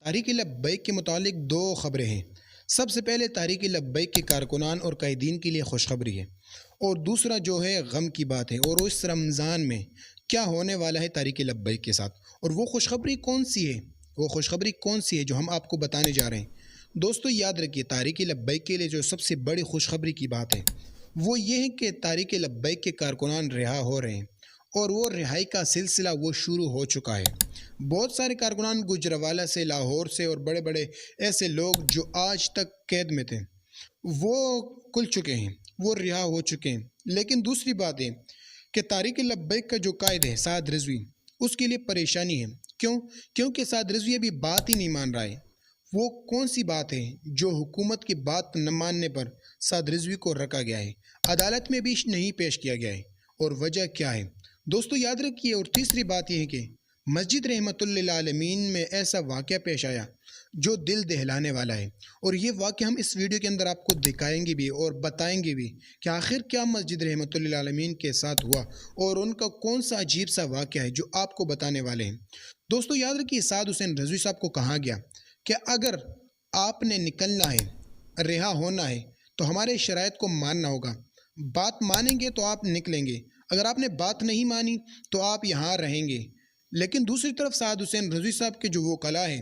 تحریک لبیک کے متعلق دو خبریں ہیں۔ سب سے پہلے تحریک لبیک کے کارکنان اور قائدین کے لیے خوشخبری ہے، اور دوسرا جو ہے غم کی بات ہے، اور اس رمضان میں کیا ہونے والا ہے تحریک لبیک کے ساتھ، اور وہ خوشخبری کون سی ہے، وہ خوشخبری کون سی ہے جو ہم آپ کو بتانے جا رہے ہیں۔ دوستو یاد رکھیے، تحریک لبیک کے لیے جو سب سے بڑی خوشخبری کی بات ہے وہ یہ ہے کہ تحریک لبیک کے کارکنان رہا ہو رہے ہیں، اور وہ رہائی کا سلسلہ وہ شروع ہو چکا ہے۔ بہت سارے کارکنان گجرانوالہ سے، لاہور سے، اور بڑے بڑے ایسے لوگ جو آج تک قید میں تھے وہ کھل چکے ہیں، وہ رہا ہو چکے ہیں۔ لیکن دوسری بات ہے کہ تحریک لبیک کا جو قائد ہے سعد رضوی، اس کے لیے پریشانی ہے۔ کیونکہ سعد رضوی ابھی بات ہی نہیں مان رہا ہے۔ وہ کون سی بات ہے جو حکومت کی بات نہ ماننے پر سعد رضوی کو رکھا گیا ہے، عدالت میں بھی نہیں پیش کیا گیا ہے، اور وجہ کیا ہے دوستو یاد رکھیے۔ اور تیسری بات یہ ہے کہ مسجد رحمت للعالمین میں ایسا واقعہ پیش آیا جو دل دہلانے والا ہے، اور یہ واقعہ ہم اس ویڈیو کے اندر آپ کو دکھائیں گے بھی اور بتائیں گے بھی کہ آخر کیا مسجد رحمت للعالمین کے ساتھ ہوا، اور ان کا کون سا عجیب سا واقعہ ہے جو آپ کو بتانے والے ہیں۔ دوستو یاد رکھیے، سعد حسین رضوی صاحب کو کہا گیا کہ اگر آپ نے نکلنا ہے، رہا ہونا ہے، تو ہمارے شرائط کو ماننا ہوگا۔ بات مانیں گے تو آپ نکلیں گے، اگر آپ نے بات نہیں مانی تو آپ یہاں رہیں گے۔ لیکن دوسری طرف سعد حسین رضوی صاحب کے جو وکلاء ہیں،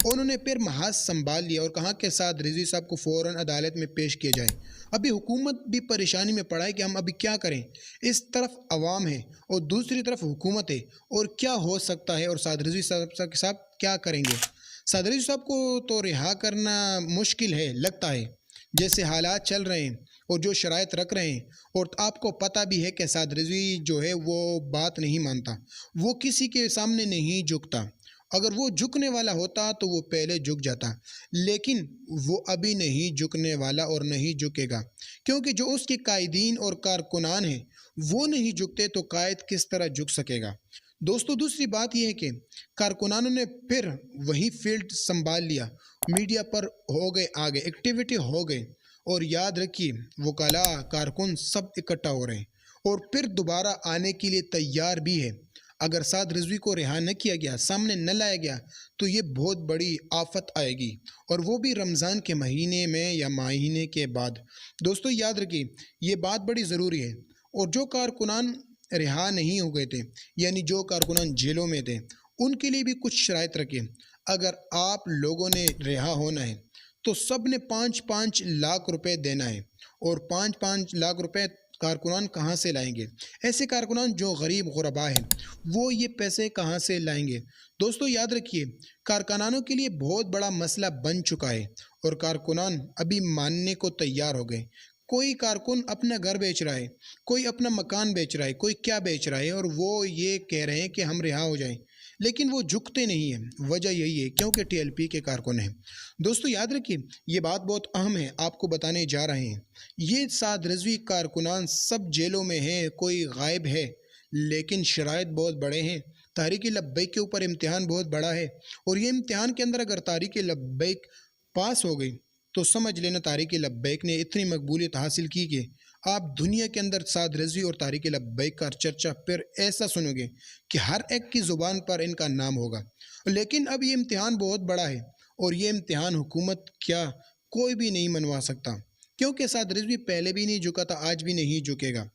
انہوں نے پھر محاذ سنبھال لیا اور کہا کہ سعد رضوی صاحب کو فوراً عدالت میں پیش کیا جائے۔ ابھی حکومت بھی پریشانی میں پڑا ہے کہ ہم ابھی کیا کریں، اس طرف عوام ہے اور دوسری طرف حکومت ہے، اور کیا ہو سکتا ہے، اور سعد رضوی صاحب کیا کریں گے۔ سعد رضوی صاحب کو تو رہا کرنا مشکل ہے، لگتا ہے جیسے حالات چل رہے ہیں اور جو شرائط رکھ رہے ہیں، اور آپ کو پتہ بھی ہے کہ سعد رضوی جو ہے وہ بات نہیں مانتا، وہ کسی کے سامنے نہیں جھکتا۔ اگر وہ جھکنے والا ہوتا تو وہ پہلے جھک جاتا، لیکن وہ ابھی نہیں جھکنے والا اور نہیں جھکے گا، کیونکہ جو اس کے قائدین اور کارکنان ہیں وہ نہیں جھکتے تو قائد کس طرح جھک سکے گا۔ دوستو دوسری بات یہ ہے کہ کارکنانوں نے پھر وہی فیلڈ سنبھال لیا، میڈیا پر ہو گئے آگے، ایکٹیویٹی ہو گئے، اور یاد رکھیے وکلاء، کارکن سب اکٹھا ہو رہے ہیں اور پھر دوبارہ آنے کے لیے تیار بھی ہے۔ اگر سعد رضوی کو رہا نہ کیا گیا، سامنے نہ لایا گیا، تو یہ بہت بڑی آفت آئے گی، اور وہ بھی رمضان کے مہینے میں یا مہینے کے بعد۔ دوستو یاد رکھیے، یہ بات بڑی ضروری ہے۔ اور جو کارکنان رہا نہیں ہو گئے تھے، یعنی جو کارکنان جیلوں میں تھے، ان کے لیے بھی کچھ شرائط رکھے۔ اگر آپ لوگوں نے رہا ہونا ہے تو سب نے 5-5 لاکھ روپے دینا ہے، اور 5-5 لاکھ روپے کارکنان کہاں سے لائیں گے؟ ایسے کارکنان جو غریب غربا ہیں، وہ یہ پیسے کہاں سے لائیں گے؟ دوستو یاد رکھیے، کارکنانوں کے لیے بہت بڑا مسئلہ بن چکا ہے، اور کارکنان ابھی ماننے کو تیار ہو گئے۔ کوئی کارکن اپنا گھر بیچ رہا ہے، کوئی اپنا مکان بیچ رہا ہے، کوئی کیا بیچ رہا ہے، اور وہ یہ کہہ رہے ہیں کہ ہم رہا ہو جائیں، لیکن وہ جھکتے نہیں ہیں۔ وجہ یہی ہے کیونکہ ٹی ایل پی کے کارکن ہیں۔ دوستو یاد رکھیے، یہ بات بہت اہم ہے، آپ کو بتانے جا رہے ہیں۔ یہ سعد رضوی کارکنان سب جیلوں میں ہیں، کوئی غائب ہے، لیکن شرائط بہت بڑے ہیں۔ تحریک لبیک کے اوپر امتحان بہت بڑا ہے، اور یہ امتحان کے اندر اگر تحریک لبیک پاس ہو گئی تو سمجھ لینا تحریک لبیک نے اتنی مقبولیت حاصل کی کہ آپ دنیا کے اندر سعد رضوی اور تحریک لبیک کا چرچا پھر ایسا سنو گے کہ ہر ایک کی زبان پر ان کا نام ہوگا۔ لیکن اب یہ امتحان بہت بڑا ہے، اور یہ امتحان حکومت کیا کوئی بھی نہیں منوا سکتا، کیونکہ سعد رضوی پہلے بھی نہیں جھکا تھا، آج بھی نہیں جھکے گا۔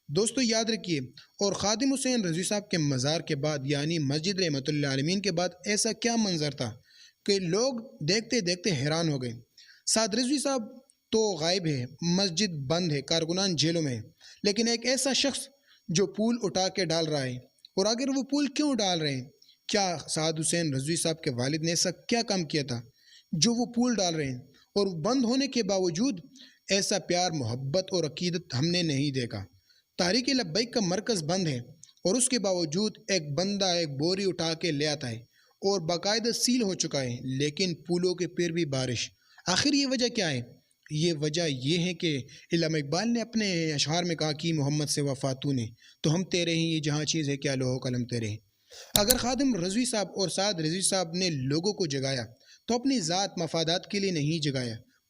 دوستو یاد رکھیے، اور خادم حسین رضوی صاحب کے مزار کے بعد، یعنی مسجد رحمت للعالمین کے بعد، ایسا کیا منظر تھا کہ لوگ دیکھتے دیکھتے حیران ہو گئے۔ سعد رضوی صاحب تو غائب ہے، مسجد بند ہے، کارکنان جیلوں میں ہے، لیکن ایک ایسا شخص جو پول اٹھا کے ڈال رہا ہے، اور اگر وہ پول کیوں ڈال رہے ہیں؟ کیا سعد حسین رضوی صاحب کے والد نے ایسا کیا کام کیا تھا جو وہ پول ڈال رہے ہیں؟ اور بند ہونے کے باوجود ایسا پیار، محبت اور عقیدت ہم نے نہیں دیکھا۔ تحریک لبیک کا مرکز بند ہے، اور اس کے باوجود ایک بندہ ایک بوری اٹھا کے لے آتا ہے، اور باقاعدہ سیل ہو چکا ہے، لیکن پولوں کے پھر بھی بارش۔ آخر یہ وجہ کیا ہے؟ یہ وجہ یہ ہے کہ علامہ اقبال نے اپنے اشعار میں کہا کہ محمد سے وفاتوں نے تو ہم تیرے ہیں، یہ جہاں چیز ہے کیا لوح قلم تیرے ہیں۔ اگر خادم رضوی صاحب اور سعد رضوی صاحب نے لوگوں کو جگایا تو اپنی ذات مفادات کے لیے نہیں جگایا،